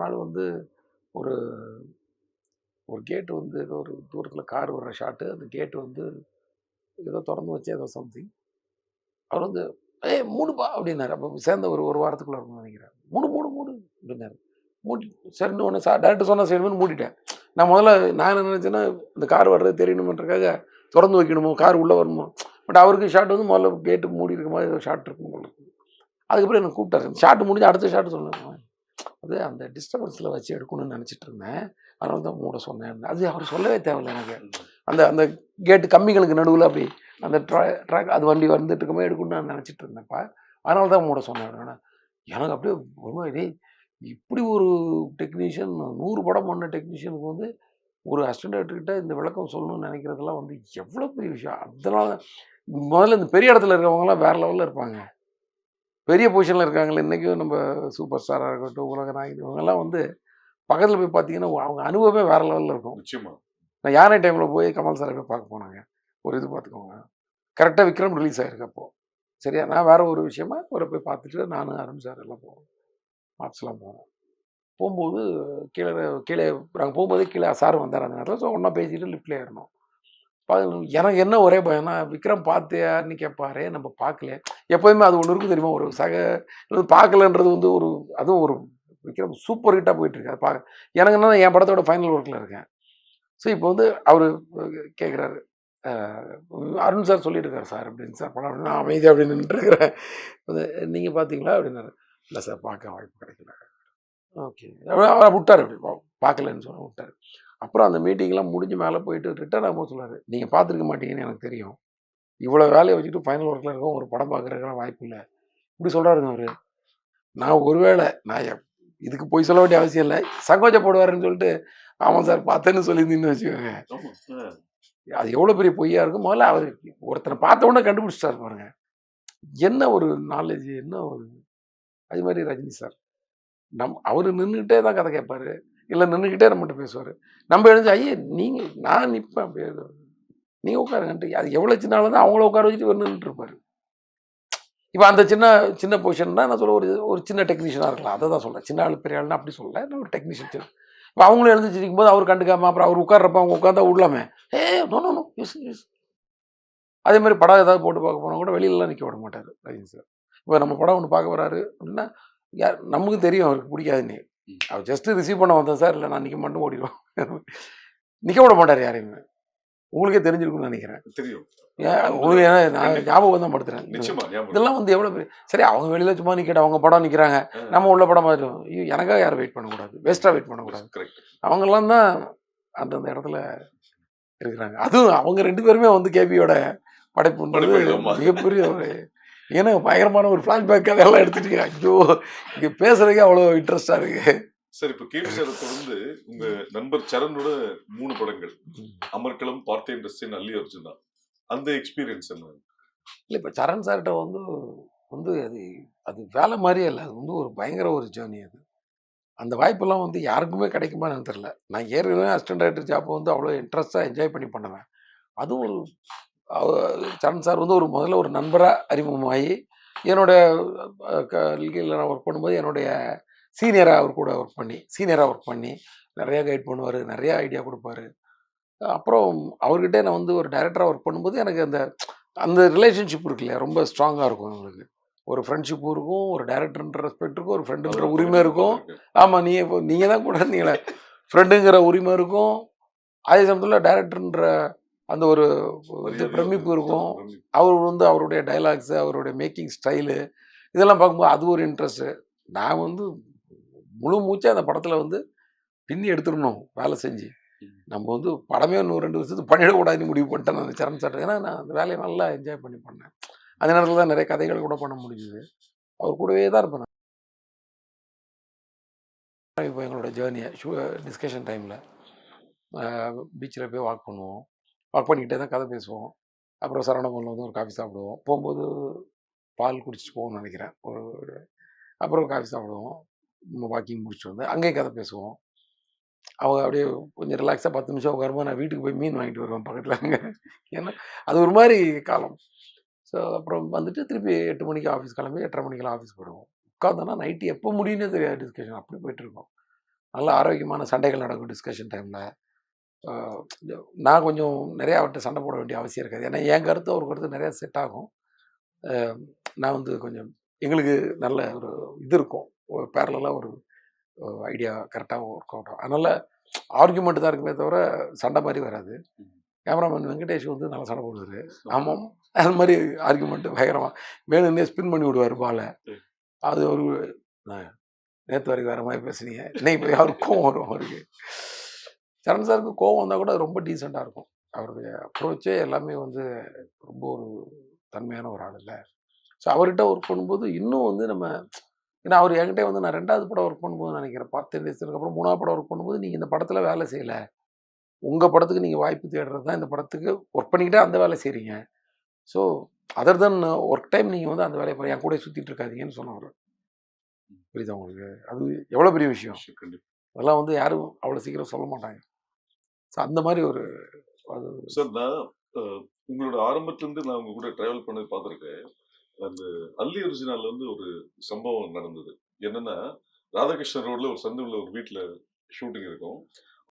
நாள் வந்து ஒரு ஒரு கேட்டு வந்து ஏதோ ஒரு தூரத்தில் கார் வர்ற ஷாட்டு, அந்த கேட்டு வந்து ஏதோ திறந்து வச்சு ஏதோ சம்திங் அவர் வந்து ஏய் மூடுப்பா அப்படின்னாரு. அப்போ சேர்ந்த ஒரு ஒரு வாரத்துக்குள்ள இருக்கும்னு நினைக்கிறேன். மூடு மூடு மூடு அப்படின்னாரு. மூடி சரின்னு ஒன்று டேரக்டர் சொன்னால் சரின்னு மூடிட்டேன். நான் முதல்ல நான் என்ன நினச்சேன்னா இந்த கார் வர்றது தெரியணுமன்றக்காக திறந்து வைக்கணுமோ கார் உள்ளே வரணுமோ. பட் அவருக்கு ஷாட் வந்து முதல்ல கேட்டு மூடி இருக்க மாதிரி ஏதோ ஷாட் இருக்கும் போல. அதுக்கப்புறம் என்ன கூப்பிட்டாரு. ஷாட் முடிஞ்சு அடுத்த ஷாட் சொன்னேன். அது அந்த டிஸ்டர்பன்ஸில் வச்சு எடுக்கணும்னு நினச்சிட்டு இருந்தேன். அதனால தான் மூட சொன்னேன். அது அவர் சொல்லவே தேவையில்லை எனக்கு. அந்த அந்த கேட்டு கம்பிகளுக்கு நடுவில் அப்படி அந்த ட்ராக் அது வண்டி வந்துட்டு இருக்கும்போது எடுக்கணும்னு நான் நினச்சிட்டு இருந்தேன்ப்பா. அதனால தான் மூட சொன்னேன். எனக்கு அப்படியே ஒரு மாதிரி இப்படி ஒரு டெக்னீஷியன் 100 படம் பண்ண டெக்னீஷியனுக்கு வந்து ஒரு அசிஸ்டன்ட் டைரக்டர்கிட்ட இந்த விளக்கம் சொல்லணும்னு நினைக்கிறதெல்லாம் வந்து எவ்வளோ பெரிய விஷயம். அதனால முதல்ல இந்த பெரிய இடத்துல இருக்கிறவங்கலாம் வேறு லெவலில் இருப்பாங்க. பெரிய பொசிஷனில் இருக்காங்களே இன்றைக்கும் நம்ம சூப்பர் ஸ்டாராக இருக்கட்டும், உலக நாயகன் இவங்கெல்லாம் வந்து பக்கத்தில் போய் பார்த்தீங்கன்னா அவங்க அனுபவமே வேறு லெவலில் இருக்கும். நிச்சயமா. நான் யானை டைமில் போய் கமல் சாரை போய் பார்க்க போனாங்க. ஒரு இது பார்த்துக்கோங்க. கரெக்டாக விக்ரம் ரிலீஸ் ஆகிருக்கு அப்போது. சரியா நான் வேறு ஒரு விஷயமா அவரை போய் பார்த்துட்டு நான் அருண் சார் எல்லாம் போவோம். மாப்ஸ்லாம் போனோம். போகும்போது கீழே கீழே நாங்கள் போகும்போதே கீழே சார் வந்தார் அந்த நேரத்தில். ஸோ ஒன்றா பேசிட்டு லிஃப்ட்டில் ஏறணும். எனக்கு என்ன ஒரே பயம்னா விக்ரம் பார்த்தியான்னு கேட்பாரு, நம்ம பார்க்கல. எப்போதுமே அது ஒன்று இருக்கும் தெரியுமா, ஒரு பார்க்கலன்றது வந்து ஒரு அதுவும் ஒரு விக்ரம் சூப்பர் ஹிட்டாக போயிட்டுருக்கு. அதை பார்க்க எனக்கு என்ன என் படத்தோட ஃபைனல் ஒர்க்கில் இருக்கேன். ஸோ இப்போ வந்து அவர் கேட்குறாரு, அருண் சார் சொல்லியிருக்காரு சார் அப்படின்னு. சார் படம் நான் அமைதியாக அப்படின்னு நின்றுருக்கிறேன். நீங்கள் பார்த்தீங்களா அப்படின்னாரு. இல்லை சார் பார்க்க வாய்ப்பு கிடைக்கல. ஓகே அவரை விட்டார். அப்படி பார்க்கலன்னு சொல்ல விட்டார். அப்புறம் அந்த மீட்டிங்லாம் முடிஞ்சு மேலே போயிட்டு ரிட்டர்ன் ஆகும்போது சொன்னார், நீங்கள் பார்த்துருக்க மாட்டீங்கன்னு எனக்கு தெரியும். இவ்வளோ வேலையை வச்சுட்டு ஃபைனல் ஒர்க்கில் இருக்கோம், ஒரு படம் பார்க்குறதுக்கெல்லாம் வாய்ப்பு இல்லை. இப்படி சொல்கிறாருங்க அவர். நான் ஒருவேளை நான் இதுக்கு போய் சொல்ல வேண்டிய அவசியம் இல்லை, சங்கோச்சப்படுவாருன்னு சொல்லிட்டு ஆமாம் சார் பார்த்தேன்னு சொல்லியிருந்தீங்கன்னு வச்சுக்கோங்க. அது எவ்வளோ பெரிய பொய்யா இருக்கும். முதல்ல அவர் ஒருத்தனை பார்த்த உடனே கண்டுபிடிச்சிட்டாரு பாருங்க. என்ன ஒரு நாலேஜ், என்ன ஒரு அது மாதிரி ரஜினி சார் அவர் நின்றுக்கிட்டே தான் கதை கேட்பாரு, இல்லை நின்றுக்கிட்டே நம்மகிட்ட பேசுவார். நம்ம எழுந்து ஐயே நீங்கள் நான் நிற்பேன் அப்படியே நீங்கள் உட்காருங்கன்ட்டு. அது எவ்வளோ சின்ன ஆள் தான் அவங்கள உட்கார வச்சுட்டு நின்றுட்டு இருப்பார். இப்போ அந்த சின்ன சின்ன பொசிஷன் தான் நான் சொல்ல ஒரு சின்ன டெக்னீஷியனாக இருக்கலாம். அதை தான் சொல்கிறேன். சின்ன ஆள் பெரிய ஆள்னா அப்படி சொல்ல ஒரு டெக்னீஷியன். இப்போ அவங்களும் எழுந்து சிரிக்கும் போது அவர் கண்டுக்காம அப்புறம் அவர் உட்கார்றப்ப அவங்க உட்காந்தா விடலாமே. No no no use use. அதே மாதிரி படம் ஏதாவது போட்டு பார்க்க போனால் கூட வெளியிலலாம் நிற்க விட மாட்டார் ரஜினி சார். இப்போ நம்ம படம் ஒன்று பார்க்க வராரு அப்படின்னா நமக்கு தெரியும் அவருக்கு பிடிக்காதுன்னு. அவர் ஜஸ்ட்டு ரிசீவ் பண்ண வந்தேன் சார், இல்லை நான் நிற்க மட்டும் ஓடிடுவோம். நிற்க விட மாட்டார் யாரையுமே. உங்களுக்கே தெரிஞ்சிருக்குன்னு நினைக்கிறேன். தெரியும். உங்களுக்கு நான் ஞாபகம் தான் படுத்துறேன். இதெல்லாம் வந்து எவ்வளோ பெரிய சரி அவங்க வெளியில் சும்மா நிற்கட்டும், அவங்க படம் நிற்கிறாங்க, நம்ம உள்ள படம் மாதிரி எனக்காக யாரும் வெயிட் பண்ணக்கூடாது, வேஸ்ட்டாக வெயிட் பண்ணக்கூடாது. அவங்கெல்லாம் தான் அந்தந்த இடத்துல இருக்கிறாங்க. அதுவும் அவங்க 2 பேருமே வந்து கேபியோட படைப்புன்றது மிகப்பெரிய ஒரு ஏன்னா பயங்கரமான ஒரு ஃப்ளாஷ்பேக் அதெல்லாம் எடுத்துட்டு ஐயோ இங்கே பேசுறதுக்கே அவ்வளோ இன்ட்ரெஸ்டாக இருக்கு. சார் இப்போ கேபி சாரை தொடர்ந்து உங்க நண்பர் சரணோட 3 படங்கள் அமர்க்களம், பார்த்தேன் ரசித்தேன், அல்லி அர்ஜுனா, அந்த எக்ஸ்பீரியன்ஸ் என்ன? இல்லை இப்போ சரண் சார்கிட்ட வந்து வந்து அது அது வேலை மாதிரியே இல்லை. அது வந்து ஒரு பயங்கர ஒரு ஜேர்னி. அது அந்த வாய்ப்பெல்லாம் வந்து யாருக்குமே கிடைக்குமான்னு தெரியல. நான் ஏற்கனவே அசிஸ்டன்ட் டைரக்டர் ஜாப்பை வந்து அவ்வளோ இன்ட்ரெஸ்ட்டாக என்ஜாய் பண்ணி பண்ணுவேன். அதுவும் சரண் சார் வந்து ஒரு முதல்ல ஒரு நண்பராக அறிமுகமாகி என்னுடைய கல்வியில் நான் ஒர்க் பண்ணும்போது என்னுடைய சீனியராக அவர் கூட ஒர்க் பண்ணி நிறையா கைட் பண்ணுவார், நிறையா ஐடியா கொடுப்பாரு. அப்புறம் அவர்கிட்ட நான் வந்து ஒரு டைரக்டராக ஒர்க் பண்ணும்போது எனக்கு அந்த அந்த ரிலேஷன்ஷிப் இருக்கு இல்லையா, ரொம்ப ஸ்ட்ராங்காக இருக்கும் எங்களுக்கு. ஒரு ஃப்ரெண்ட்ஷிப்பும் இருக்கும், ஒரு டைரக்டர்ன்ற ரெஸ்பெக்ட் இருக்கும், ஒரு ஃப்ரெண்டுன்ற உரிமை இருக்கும். ஆமாம் நீங்கள் தான் கூட நீங்களே ஃப்ரெண்டுங்கிற உரிமை இருக்கும். அதே சமயத்தில் டைரக்டர்ன்ற அந்த ஒரு பிரமிப்பு இருக்கும். அவர் வந்து அவருடைய டைலாக்ஸு, அவருடைய மேக்கிங் ஸ்டைலு இதெல்லாம் பார்க்கும்போது அது ஒரு இன்ட்ரெஸ்ட்டு. நான் வந்து முழு மூச்சாக அந்த படத்தில் வந்து பின்னி எடுத்துடணும் வேலை செஞ்சு. நம்ம வந்து படமே இன்னும் 2 வருஷத்துக்கு பண்ணிடக்கூடாதுன்னு முடிவு பண்ணிட்டேன் அந்த சரண் சார். ஏன்னா நான் அந்த வேலையை நல்லா என்ஜாய் பண்ணி பண்ணேன். அந்த நேரத்தில் தான் நிறைய கதைகள் கூட பண்ண முடிஞ்சுது. அவர் கூடவே தான் இருப்பேன் நான். இப்போ எங்களோட ஜேர்னியை டிஸ்கஷன் டைமில் பீச்சில் போய் வாக் பண்ணுவோம். வாக் பண்ணிக்கிட்டே தான் கதை பேசுவோம். அப்புறம் சரவணபவனில் வந்து ஒரு காஃபி சாப்பிடுவோம். போகும்போது பால் குடிச்சிட்டு போவோம்னு நினைக்கிறேன். அப்புறம் காஃபி சாப்பிடுவோம். வாக்கிங் முடிச்சுட்டு வந்து அங்கேயும் கதை பேசுவோம். அவங்க அப்படியே கொஞ்சம் ரிலாக்ஸாக 10 நிமிஷம் உட்காரும்போது நான் வீட்டுக்கு போய் மீன் வாங்கிட்டு வருவேன் பக்கத்தில் அங்கே. ஏன்னா அது ஒரு மாதிரி காலம். ஸோ அப்புறம் வந்துட்டு திருப்பி 8 மணிக்கு ஆஃபீஸ் கிளம்பி 8:30 மணிக்கெல்லாம் ஆஃபீஸ் போயிடுவோம். உட்காந்தோன்னா நைட்டு எப்போ முடியும்னே தெரியாது டிஸ்கஷன் அப்படி போயிட்டுருக்கோம். நல்ல ஆரோக்கியமான சண்டைகள் நடக்கும் டிஸ்கஷன் டைமில். நான் கொஞ்சம் நிறையா அவர்கிட்ட சண்டை போட வேண்டிய அவசியம் இருக்காது. ஏன்னா என் கருத்து அவர் கருத்து நிறையா செட் ஆகும். அஹ் நான் வந்து கொஞ்சம் எங்களுக்கு நல்ல ஒரு இது இருக்கும். ஒரு பேரலாக ஒரு ஐடியா கரெக்டாக ஒர்க் அவுட் ஆகும். அதனால் ஆர்குமெண்ட் தான் இருக்குமே தவிர சண்டை மாதிரி வராது. கேமராமேன் வெங்கடேஷ் வந்து நல்லா சண்டை போடுவார். ஆமாம், அது மாதிரி ஆர்குமெண்ட் பயங்கரமாக வேணும்னே ஸ்பின் பண்ணி விடுவார் பாலை. அது ஒரு நேற்று வரைக்கும் வேறு மாதிரி பேசுனீங்க, இன்னைக்கு போய் அவருக்கு கோவம் வரும். அவருக்கு சரண் சாருக்கு கோவம் வந்தால் கூட ரொம்ப டீசெண்டாக இருக்கும். அவருடைய அப்ரோச்சே எல்லாமே வந்து ரொம்ப ஒரு தன்மையான ஒரு ஆள் இல்லை. ஸோ அவர்கிட்ட ஒர்க் பண்ணும்போது இன்னும் வந்து நம்ம, ஏன்னா அவர் என்கிட்ட வந்து நான் 2வது படம் ஒர்க் பண்ணும்போது நினைக்கிறேன் 10 டேஸ்க்கு அப்புறம் 3வது படம் ஒர்க் பண்ணும்போது நீங்கள் இந்த படத்தில் வேலை செய்யலை, உங்கள் படத்துக்கு நீங்கள் வாய்ப்பு தேடுறது தான் இந்த படத்துக்கு ஒர்க் பண்ணிக்கிட்டே அந்த வேலை செய்கிறீங்க. ஸோ அதர் தென் ஒர்க் டைம் நீங்கள் வந்து அந்த வேலையை என் கூட சுற்றிட்டு இருக்காதீங்கன்னு சொன்னவர். புரியுதா உங்களுக்கு? அது எவ்வளோ பெரிய விஷயம். கண்டிப்பா. அதெல்லாம் வந்து யாரும் அவ்வளோ சீக்கிரம் சொல்ல மாட்டாங்க. ஸோ அந்த மாதிரி ஒரு அது சார் நான் உங்களோட ஆரம்பத்துல இருந்து நான் உங்க கூட டிராவல் பண்ணி பார்த்துருக்கேன். அந்த அல்லி ஒரிஜினல்ல வந்து ஒரு சம்பவம் நடந்தது. என்னன்னா ராதாகிருஷ்ணன் ரோட்ல ஒரு சந்துல ஒரு வீட்ல ஷூட்டிங் இருக்கும்.